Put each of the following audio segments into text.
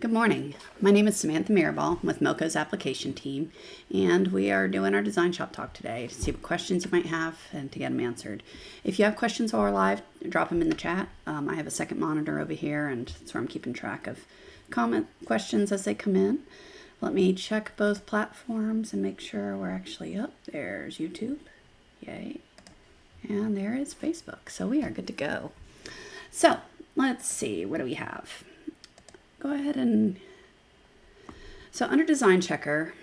Good morning. My name is Samantha Mirabal with Moco's application team, and we are doing our Design Shop Talk today to see what questions you might have and to get them answered. If you have questions while we're live, drop them in the chat. I have a second monitor over here, and that's where I'm keeping track of questions as they come in. Let me check both platforms and make sure we're actually up. There's YouTube. Yay. And there is Facebook. So we are good to go. So let's see. What do we have? Go ahead and, so under Design Checker,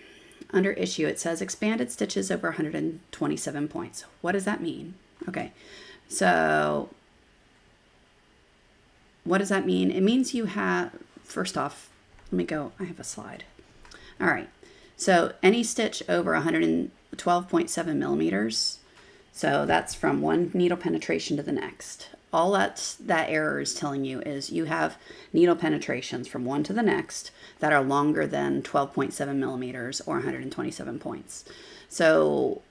under Issue, it says expanded stitches over 127 points. What does that mean? Okay, so what does that mean? It means you have, first off, let me go, I have a slide. All right, so any stitch over 112.7 millimeters, so that's from one needle penetration to the next. All that error is telling you is you have needle penetrations from one to the next that are longer than 12.7 millimeters or 127 points. So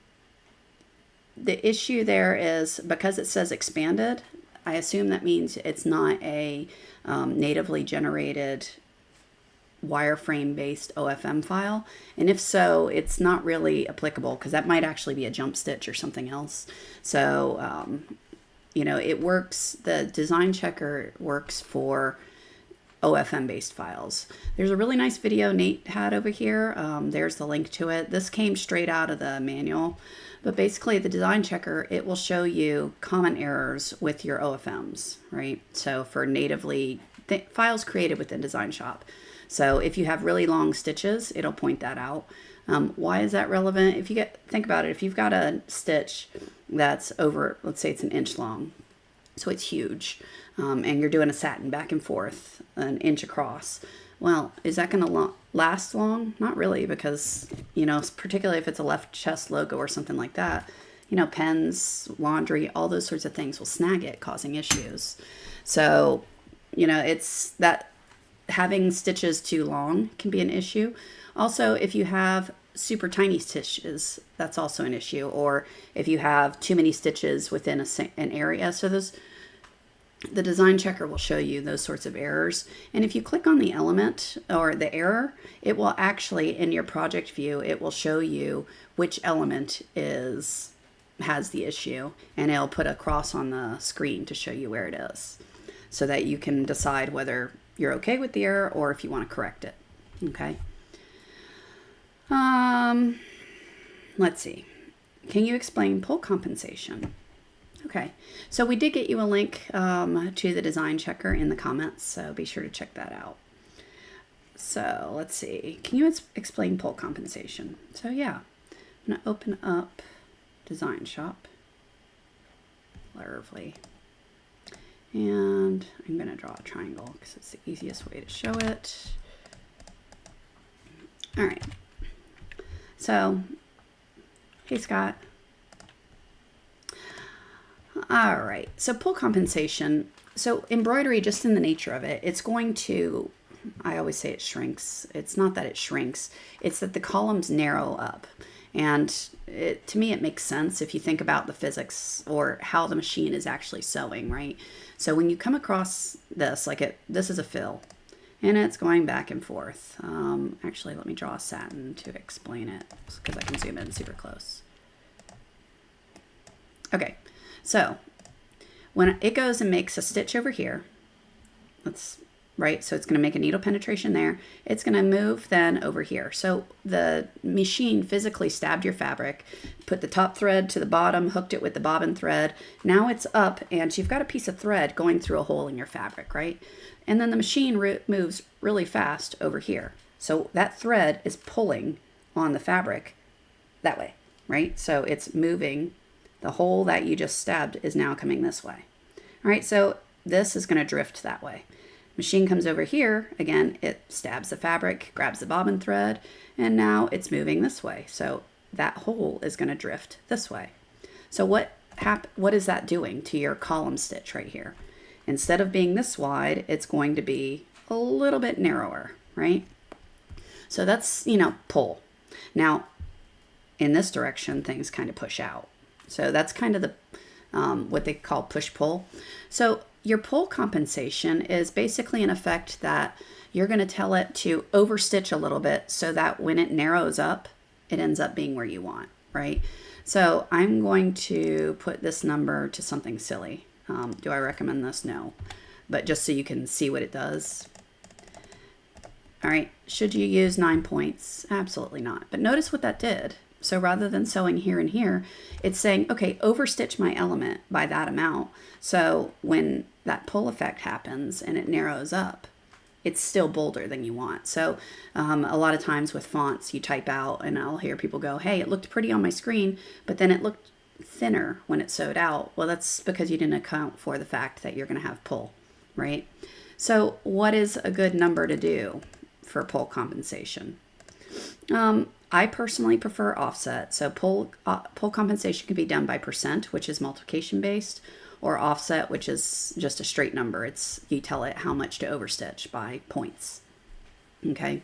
the issue there is because it says expanded, I assume that means it's not a natively generated wireframe based OFM file. And if so, it's not really applicable because that might actually be a jump stitch or something else. So, you know, it works, the Design Checker works for OFM based files. There's a really nice video Nate had over here. There's the link to it. This came straight out of the manual, but basically the Design Checker, it will show you common errors with your OFMs, right? So for natively files created within Design Shop. So if you have really long stitches, it'll point that out. Why is that relevant? If you think about it, if you've got a stitch that's over, let's say it's an inch long, so it's huge, and you're doing a satin back and forth, an inch across. Well, is that going to last long? Not really, because, you know, particularly if it's a left chest logo or something like that, you know, pens, laundry, all those sorts of things will snag it, causing issues. So, you know, it's that having stitches too long can be an issue. Also, if you have super tiny stitches, that's also an issue. Or if you have too many stitches within an area. So the Design Checker will show you those sorts of errors. And if you click on the element or the error, it will actually, in your project view, it will show you which element has the issue. And it'll put a cross on the screen to show you where it is, so that you can decide whether you're okay with the error or if you want to correct it. Okay. Let's see. Can you explain pull compensation? Okay, so we did get you a link to the Design Checker in the comments, so be sure to check that out. So let's see. Can you explain pull compensation? So yeah, I'm going to open up Design Shop. Lovely. And I'm going to draw a triangle because it's the easiest way to show it. All right. So, hey Scott. All right, so pull compensation. So embroidery, just in the nature of it, it's going to, I always say it shrinks. It's not that it shrinks, it's that the columns narrow up. And to me, it makes sense if you think about the physics or how the machine is actually sewing, right? So when you come across this, this is a fill. And it's going back and forth. Actually, let me draw a satin to explain it because I can zoom in super close. Okay, so when it goes and makes a stitch over here, right, so it's going to make a needle penetration there. It's going to move then over here. So the machine physically stabbed your fabric, put the top thread to the bottom, hooked it with the bobbin thread. Now it's up and you've got a piece of thread going through a hole in your fabric, right? And then the machine moves really fast over here. So that thread is pulling on the fabric that way, right? So it's moving. The hole that you just stabbed is now coming this way. All right, so this is going to drift that way. Machine comes over here, again, it stabs the fabric, grabs the bobbin thread, and now it's moving this way. So that hole is going to drift this way. So what is that doing to your column stitch right here? Instead of being this wide, it's going to be a little bit narrower, right? So that's, you know, pull. Now, in this direction, things kind of push out. So that's kind of the what they call push-pull. So your pull compensation is basically an effect that you're going to tell it to overstitch a little bit so that when it narrows up, it ends up being where you want, right? So I'm going to put this number to something silly. Do I recommend this? No. But just so you can see what it does. All right, should you use 9 points? Absolutely not. But notice what that did. So rather than sewing here and here, it's saying, okay, overstitch my element by that amount. So when that pull effect happens and it narrows up, it's still bolder than you want. So a lot of times with fonts, you type out and I'll hear people go, hey, it looked pretty on my screen, but then it looked thinner when it sewed out. Well, that's because you didn't account for the fact that you're going to have pull, right? So what is a good number to do for pull compensation? I personally prefer offset. So pull compensation can be done by percent, which is multiplication based, or offset, which is just a straight number. It's you tell it how much to overstitch by points. Okay.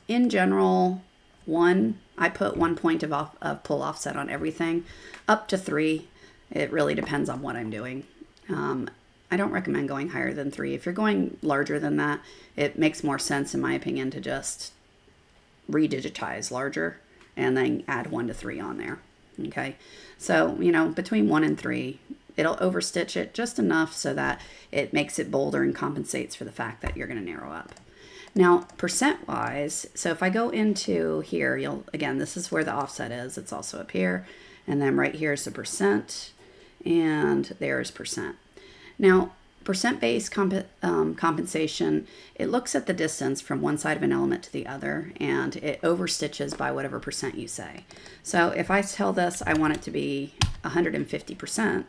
In general, I put 1 point of pull offset on everything, up to 3. It really depends on what I'm doing. I don't recommend going higher than 3. If you're going larger than that, it makes more sense, in my opinion, to just redigitize larger and then add 1 to 3 on there. Okay. So, between 1 and 3, it'll overstitch it just enough so that it makes it bolder and compensates for the fact that you're going to narrow up. Now, percent wise, so if I go into here, again, this is where the offset is. It's also up here. And then right here is the percent, and there's percent. Now, percent-based compensation, it looks at the distance from one side of an element to the other, and it overstitches by whatever percent you say. So if I tell this I want it to be 150%,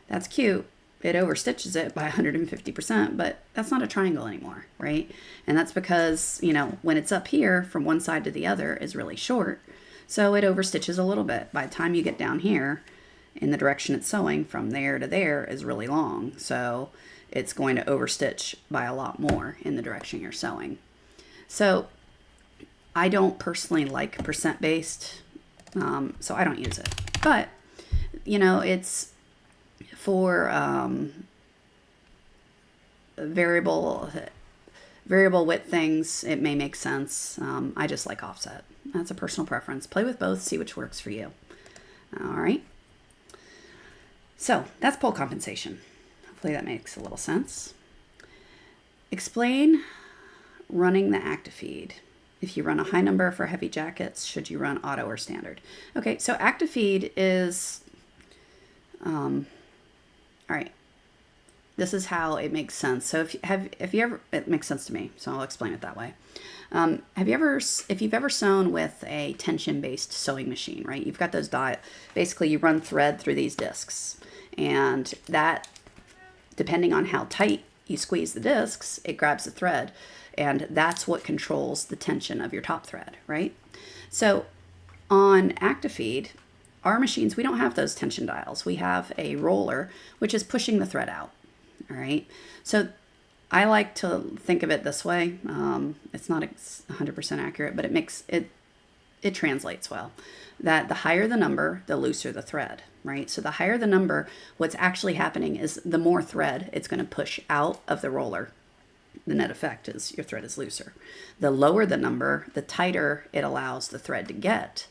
that's cute. It overstitches it by 150%, but that's not a triangle anymore, right? And that's because, when it's up here from one side to the other is really short. So it overstitches a little bit. By the time you get down here, in the direction it's sewing from there to there is really long. So it's going to overstitch by a lot more in the direction you're sewing. So I don't personally like percent-based, so I don't use it. But, it's for variable width things, it may make sense. I just like offset. That's a personal preference. Play with both, see which works for you. All right. So that's pull compensation. Hopefully that makes a little sense. Explain running the active feed. If you run a high number for heavy jackets, should you run auto or standard? Okay, so active feed is, all right, this is how it makes sense. So if you ever, it makes sense to me, so I'll explain it that way. If you've ever sewn with a tension-based sewing machine, right? You've got those basically you run thread through these discs, and that, depending on how tight you squeeze the discs, it grabs the thread, and that's what controls the tension of your top thread, right? So on ActiFeed, our machines, we don't have those tension dials. We have a roller, which is pushing the thread out, all right? So I like to think of it this way. It's not 100% accurate, but it translates well. That the higher the number, the looser the thread, right? So the higher the number, what's actually happening is the more thread it's going to push out of the roller. The net effect is your thread is looser. The lower the number, the tighter it allows the thread to get.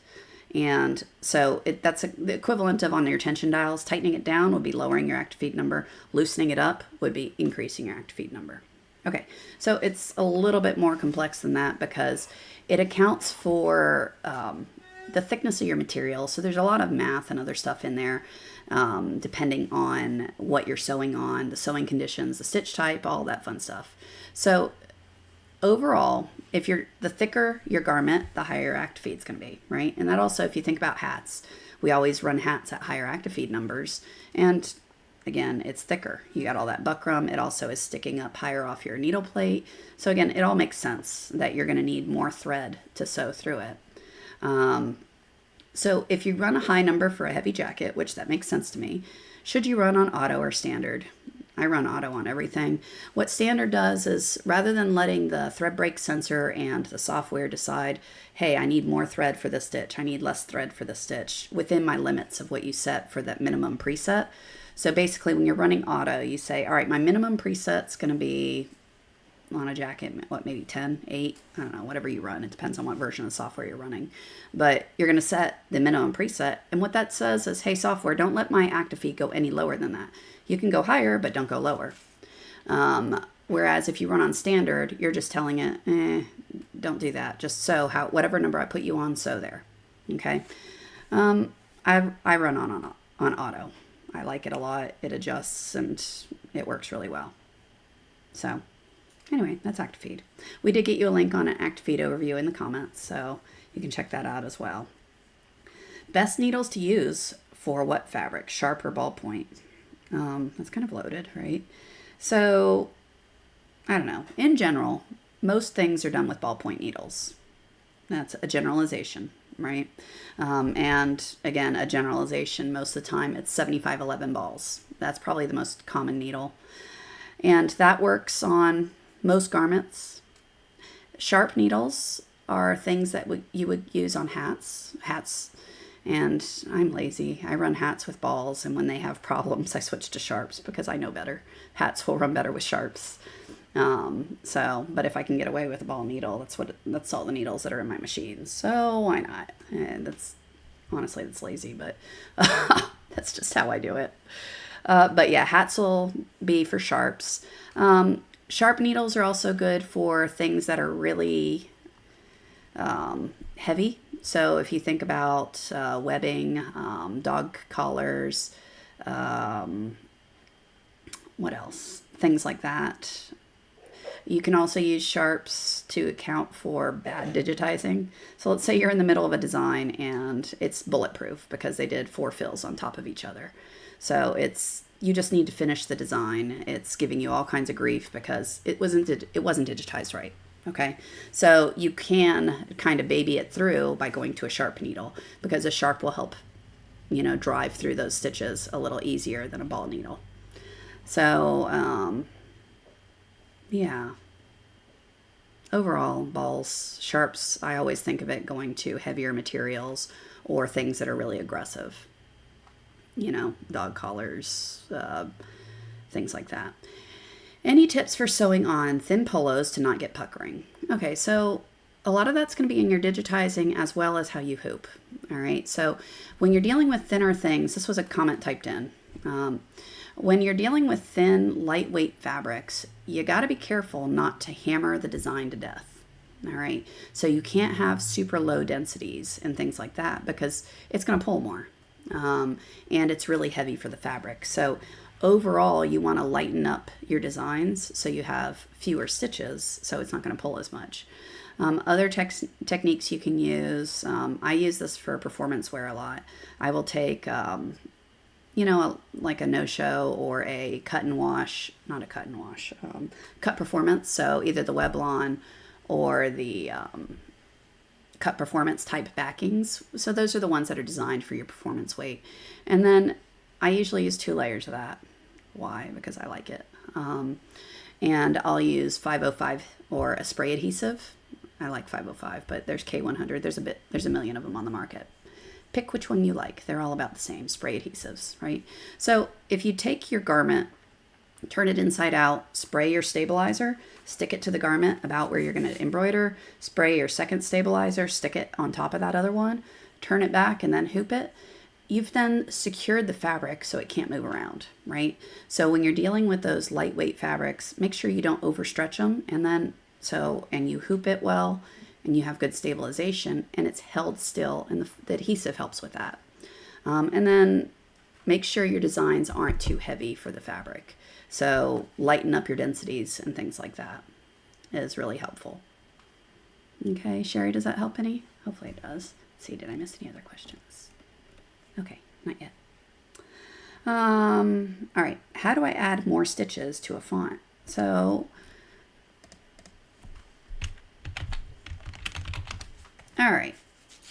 And so that's the equivalent of on your tension dials. Tightening it down would be lowering your active feed number. Loosening it up would be increasing your active feed number. Okay, so it's a little bit more complex than that because it accounts for the thickness of your material. So there's a lot of math and other stuff in there, depending on what you're sewing on, the sewing conditions, the stitch type, all that fun stuff. So overall, the thicker your garment, the higher your active feed is going to be, right? And that also, if you think about hats, we always run hats at higher active feed numbers. And again, it's thicker. You got all that buckram. It also is sticking up higher off your needle plate. So again, it all makes sense that you're going to need more thread to sew through it. So if you run a high number for a heavy jacket, which that makes sense to me, should you run on auto or standard? I run auto on everything. What standard does is rather than letting the thread break sensor and the software decide, hey, I need more thread for this stitch, I need less thread for this stitch, within my limits of what you set for that minimum preset. So basically when you're running auto, you say, all right, my minimum preset's going to be on a jacket, what, maybe 10, 8, I don't know, whatever you run. It depends on what version of software you're running. But you're going to set the minimum preset. And what that says is, hey, software, don't let my active feed go any lower than that. You can go higher, but don't go lower. Whereas if you run on standard, you're just telling it, don't do that. Just sew whatever number I put you on, sew there. Okay. I run on auto. I like it a lot. It adjusts and it works really well. So anyway, that's ActiveFeed. We did get you a link on an ActiveFeed overview in the comments, so you can check that out as well. Best needles to use for what fabric, sharp or ballpoint? That's kind of loaded, right? So I don't know. In general, most things are done with ballpoint needles. That's a generalization, right? And again, a generalization, most of the time it's 7511 balls. That's probably the most common needle. And that works on most garments. Sharp needles are things that you would use on hats. And I'm lazy. I run hats with balls, and when they have problems, I switch to sharps because I know better. Hats will run better with sharps. But if I can get away with a ball needle, that's all the needles that are in my machine. So why not? And that's lazy, but that's just how I do it. But yeah, hats will be for sharps. Sharp needles are also good for things that are really heavy. So if you think about webbing, dog collars, what else? Things like that. You can also use sharps to account for bad digitizing. So let's say you're in the middle of a design and it's bulletproof because they did 4 fills on top of each other. So you just need to finish the design. It's giving you all kinds of grief because it wasn't digitized right. Okay, so you can kind of baby it through by going to a sharp needle because a sharp will help, drive through those stitches a little easier than a ball needle. So, yeah. Overall, balls, sharps, I always think of it going to heavier materials or things that are really aggressive. Dog collars, things like that. Any tips for sewing on thin polos to not get puckering? Okay, so a lot of that's going to be in your digitizing as well as how you hoop. All right, so when you're dealing with thinner things, this was a comment typed in. When you're dealing with thin, lightweight fabrics, you got to be careful not to hammer the design to death. All right, so you can't have super low densities and things like that because it's going to pull more. And it's really heavy for the fabric. So overall, you want to lighten up your designs so you have fewer stitches, so it's not going to pull as much. Other techniques you can use, I use this for performance wear a lot. I will take, like a no-show or a cut performance, so either the Weblon or the cut performance type backings. So those are the ones that are designed for your performance weight. And then I usually use 2 layers of that. Why? Because I like it. And I'll use 505 or a spray adhesive. I like 505, but there's K100. There's a million of them on the market. Pick which one you like. They're all about the same, spray adhesives, right? So if you take your garment, turn it inside out, spray your stabilizer, stick it to the garment about where you're going to embroider, spray your second stabilizer, stick it on top of that other one, turn it back, and then hoop it. You've then secured the fabric so it can't move around, right? So when you're dealing with those lightweight fabrics, make sure you don't overstretch them, and you hoop it well, and you have good stabilization, and it's held still, and the adhesive helps with that. And then make sure your designs aren't too heavy for the fabric. So lighten up your densities and things like that is really helpful. Okay, Sherry, does that help any? Hopefully it does. Let's see, did I miss any other questions? Okay, not yet. All right, how do I add more stitches to a font? So, all right,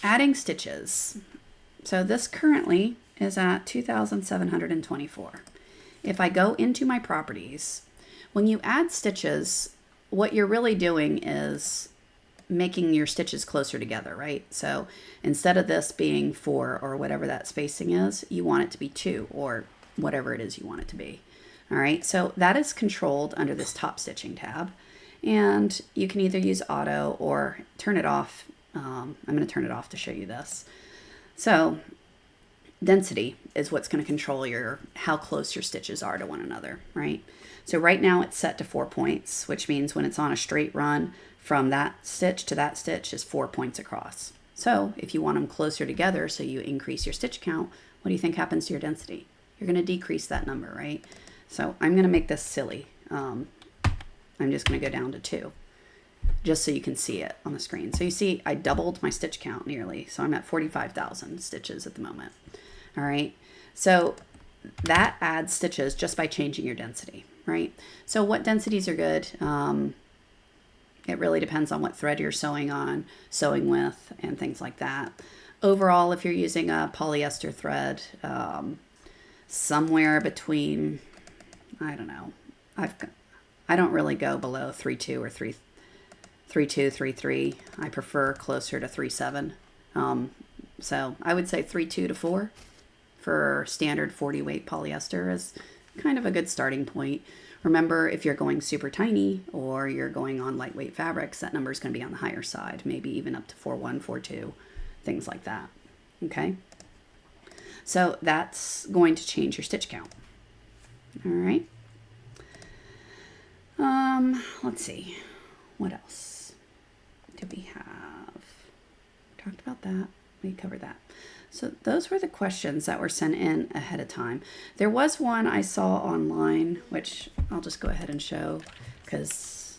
adding stitches. So this currently is at 2,724. If I go into my properties, when you add stitches, what you're really doing is making your stitches closer together, right? So instead of this being 4 or whatever that spacing is, you want it to be 2 or whatever it is you want it to be. All right, so that is controlled under this top stitching tab, and you can either use auto or turn it off. I'm going to turn it off to show you this. So density is what's going to control how close your stitches are to one another, right? So right now it's set to 4 points, which means when it's on a straight run from that stitch to that stitch is 4 points across. So if you want them closer together, so you increase your stitch count, what do you think happens to your density? You're going to decrease that number, right? So I'm going to make this silly. I'm just going to go down to 2, just so you can see it on the screen. So you see I doubled my stitch count nearly. So I'm at 45,000 stitches at the moment. All right. So that adds stitches just by changing your density, right? So what densities are good? It really depends on what thread you're sewing with, and things like that. Overall, if you're using a polyester thread, somewhere between, I don't know, I don't really go below 3.2 or 3.2, 3.3. I prefer closer to 3.7. So I would say 3.2 to 4 for standard 40 weight polyester is kind of a good starting point. Remember, if you're going super tiny or you're going on lightweight fabrics, that number is going to be on the higher side, maybe even up to 4.1, 4.2, things like that. Okay. So that's going to change your stitch count. All right. Let's see. What else do we have? Talked about that. We covered that. So those were the questions that were sent in ahead of time. There was one I saw online, which I'll just go ahead and show because,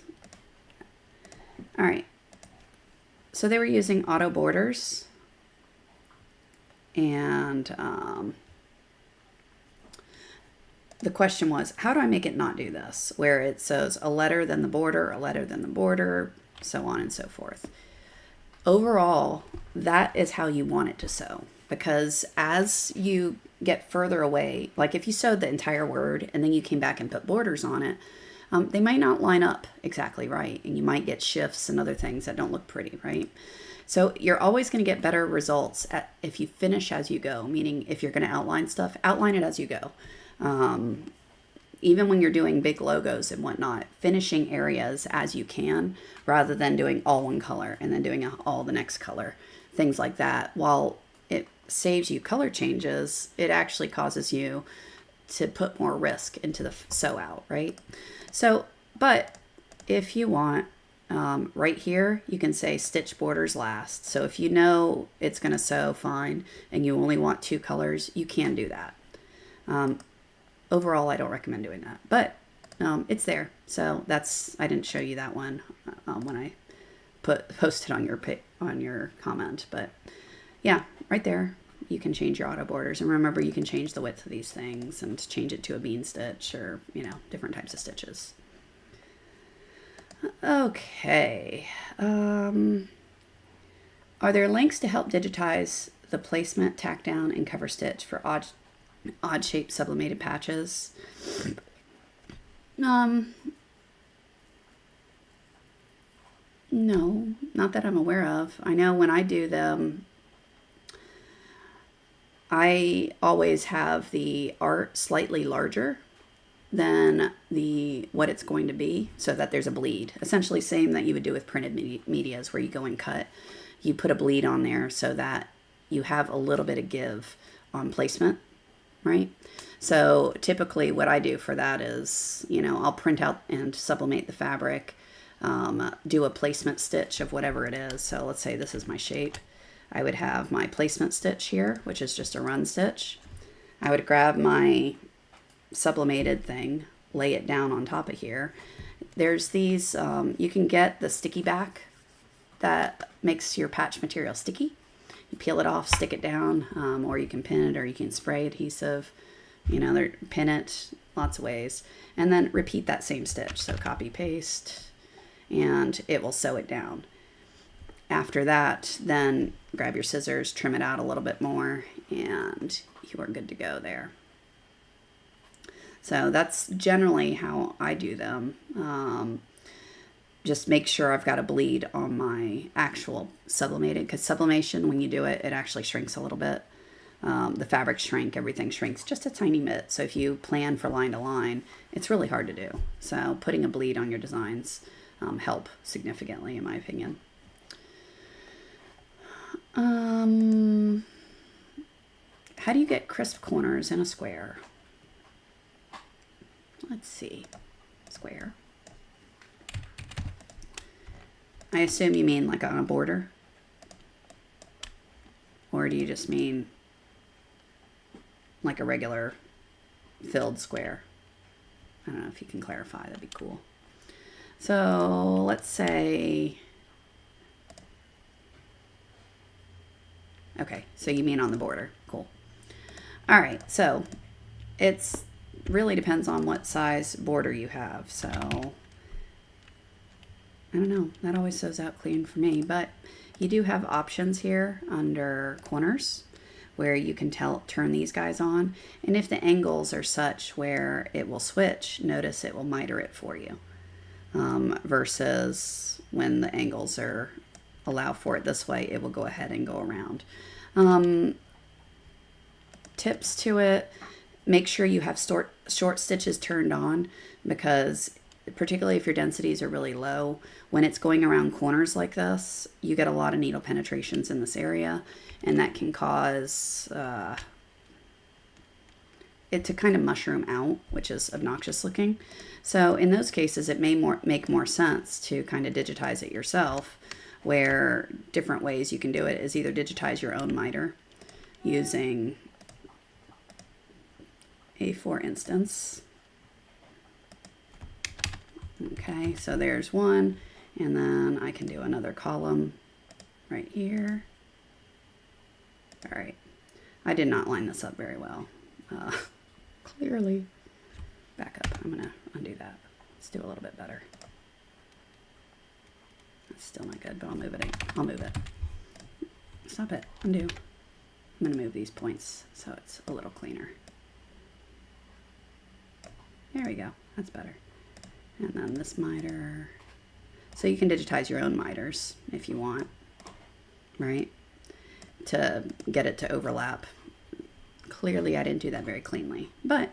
all right. So they were using auto borders, and the question was, how do I make it not do this? Where it says a letter, then the border, a letter, then the border, so on and so forth. Overall, that is how you want it to sew, because as you get further away, like if you sewed the entire word and then you came back and put borders on it, they might not line up exactly right, and you might get shifts and other things that don't look pretty, right? So you're always going to get better results if you finish as you go, meaning if you're going to outline stuff, outline it as you go. Even when you're doing big logos and whatnot, finishing areas as you can, rather than doing all one color and then doing all the next color, things like that. While it saves you color changes, it actually causes you to put more risk into the sew out, right? So, but if you want, right here, you can say stitch borders last. So if you know it's going to sew fine and you only want 2 colors, you can do that. Overall, I don't recommend doing that, but it's there. So I didn't show you that one when I posted on your comment, but yeah, right there, you can change your auto borders. And remember, you can change the width of these things and change it to a bean stitch or, different types of stitches. Okay. Are there links to help digitize the placement, tack down, and cover stitch for odd shaped sublimated patches? No, not that I'm aware of. I know when I do them, I always have the art slightly larger than what it's going to be, so that there's a bleed. Essentially same that you would do with printed medias, where you go and cut. You put a bleed on there so that you have a little bit of give on placement, right? So typically what I do for that is, I'll print out and sublimate the fabric, do a placement stitch of whatever it is. So let's say this is my shape. I would have my placement stitch here, which is just a run stitch. I would grab my sublimated thing, lay it down on top of here. There's these, you can get the sticky back that makes your patch material sticky. You peel it off, stick it down, or you can pin it, or you can spray adhesive, pin it lots of ways, and then repeat that same stitch. So copy, paste, and it will sew it down. After that, then grab your scissors, trim it out a little bit more, and you are good to go there. So that's generally how I do them. Just make sure I've got a bleed on my actual sublimated, because sublimation, when you do it, it actually shrinks a little bit. the fabric shrink, everything shrinks just a tiny bit. So if you plan for line to line, it's really hard to do. So putting a bleed on your designs help significantly, in my opinion. How do you get crisp corners in a square? Let's see. Square. I assume you mean like on a border? Or do you just mean like a regular filled square? I don't know if you can clarify. That'd be cool. So let's say, okay, so you mean on the border. Cool. All right, so it's really depends on what size border you have. So I don't know, that always sews out clean for me, but you do have options here under corners where you can turn these guys on. And if the angles are such where it will switch, notice it will miter it for you. Versus when the angles allow for it this way, it will go ahead and go around. Tips to it, make sure you have short stitches turned on, because particularly if your densities are really low, when it's going around corners like this, you get a lot of needle penetrations in this area, and that can cause it to kind of mushroom out, which is obnoxious looking. So in those cases, it may make more sense to kind of digitize it yourself, where different ways you can do it is either digitize your own miter using A4 instance. Okay, so there's one, and then I can do another column right here. All right, I did not line this up very well. Clearly. Back up, I'm gonna undo that. Let's do a little bit better. That's still not good, but I'll move it. I'll move it. Stop it, undo. I'm gonna move these points so it's a little cleaner. There we go, that's better. And then this miter. So you can digitize your own miters if you want, right? To get it to overlap. Clearly I didn't do that very cleanly, but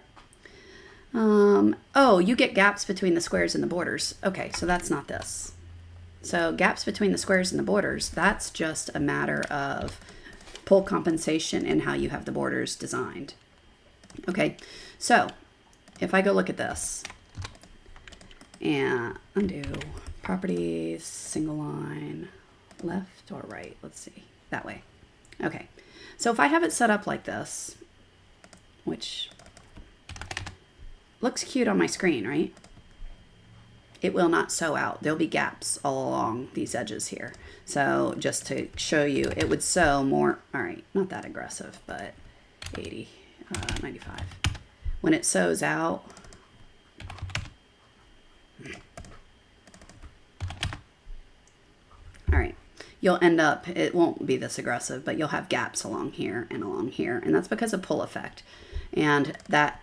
oh, you get gaps between the squares and the borders. Okay, so that's not this. So gaps between the squares and the borders, that's just a matter of pull compensation and how you have the borders designed. Okay, so if I go look at this and undo properties, single line, left or right, let's see, that way. Okay, so if I have it set up like this, which looks cute on my screen, right? It will not sew out. There'll be gaps all along these edges here. So just to show you, it would sew more, all right, not that aggressive, but 80, 95. When it sews out, all right, you'll end up, it won't be this aggressive, but you'll have gaps along here, and that's because of pull effect. And that,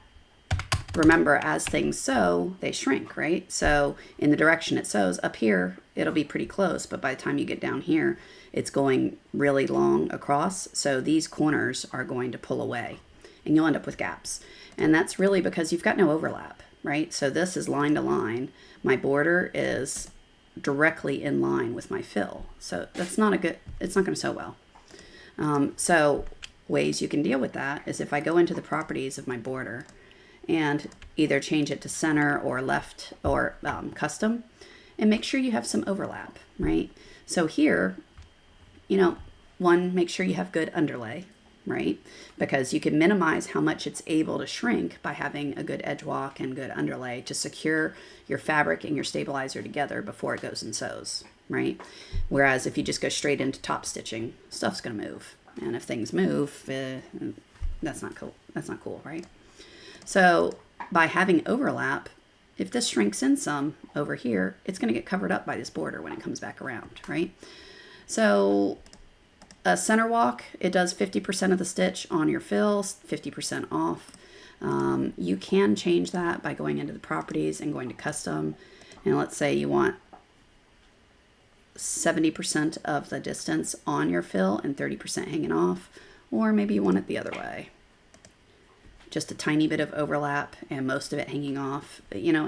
remember, as things sew, they shrink, right? So in the direction it sews, up here, it'll be pretty close, but by the time you get down here, it's going really long across. So these corners are going to pull away, and you'll end up with gaps. And that's really because you've got no overlap, right? So this is line to line. My border is directly in line with my fill. So that's not a good, it's not going to sew well. So ways you can deal with that is if I go into the properties of my border and either change it to center or left or custom, and make sure you have some overlap, right? So here, you know, one, make sure you have good underlay, right? Because you can minimize how much it's able to shrink by having a good edge walk and good underlay to secure your fabric and your stabilizer together before it goes and sews, right? Whereas if you just go straight into top stitching, stuff's gonna move. And if things move, that's not cool. That's not cool, right? So by having overlap, if this shrinks in some over here, it's going to get covered up by this border when it comes back around, right? So a center walk, it does 50% of the stitch on your fill, 50% off. You can change that by going into the properties and going to custom. And let's say you want 70% of the distance on your fill and 30% hanging off, Or maybe you want it the other way. Just a tiny bit of overlap and most of it hanging off. But, you know,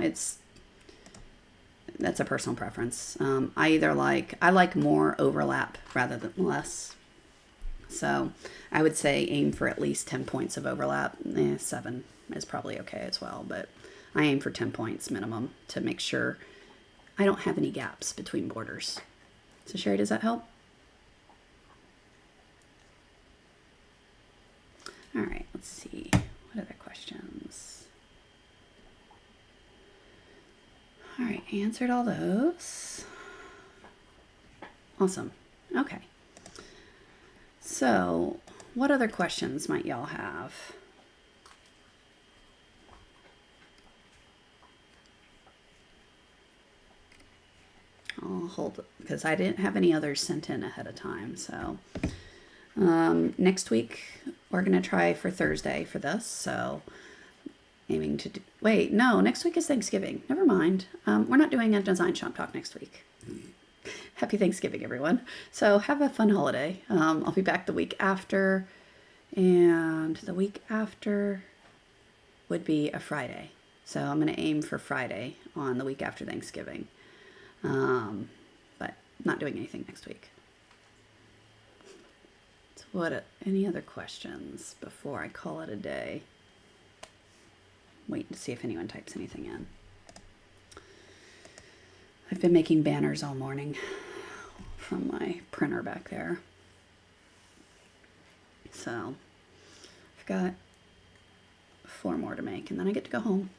that's a personal preference. I like more overlap rather than less. So I would say aim for at least 10 points of overlap. 7 is probably okay as well, but I aim for 10 points minimum to make sure I don't have any gaps between borders. So Sherry, does that help? All right, let's see. What other questions? All right, answered all those. Awesome. Okay. So, what other questions might y'all have? I'll hold because I didn't have any others sent in ahead of time. So, next week we're going to try for Thursday for this. So, aiming to do, wait, no, next week is Thanksgiving. Never mind. We're not doing a design shop talk next week. Happy Thanksgiving, everyone. So have a fun holiday. I'll be back the week after, and the week after would be a Friday. So I'm going to aim for Friday on the week after Thanksgiving. But not doing anything next week. So any other questions before I call it a day? Wait to see if anyone types anything in. I've been making banners all morning from my printer back there. So I've got 4 more to make and then I get to go home.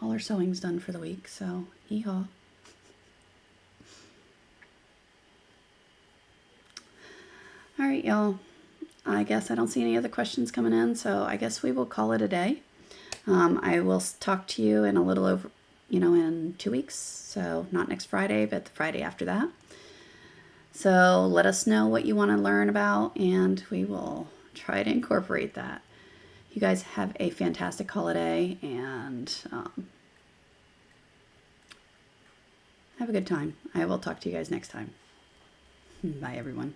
All our sewing's done for the week, so yee-haw. All right, y'all. I guess I don't see any other questions coming in, so I guess we will call it a day. I will talk to you in a little over, in 2 weeks. So not next Friday, but the Friday after that. So let us know what you want to learn about, and we will try to incorporate that. You guys have a fantastic holiday, and have a good time. I will talk to you guys next time. Bye, everyone.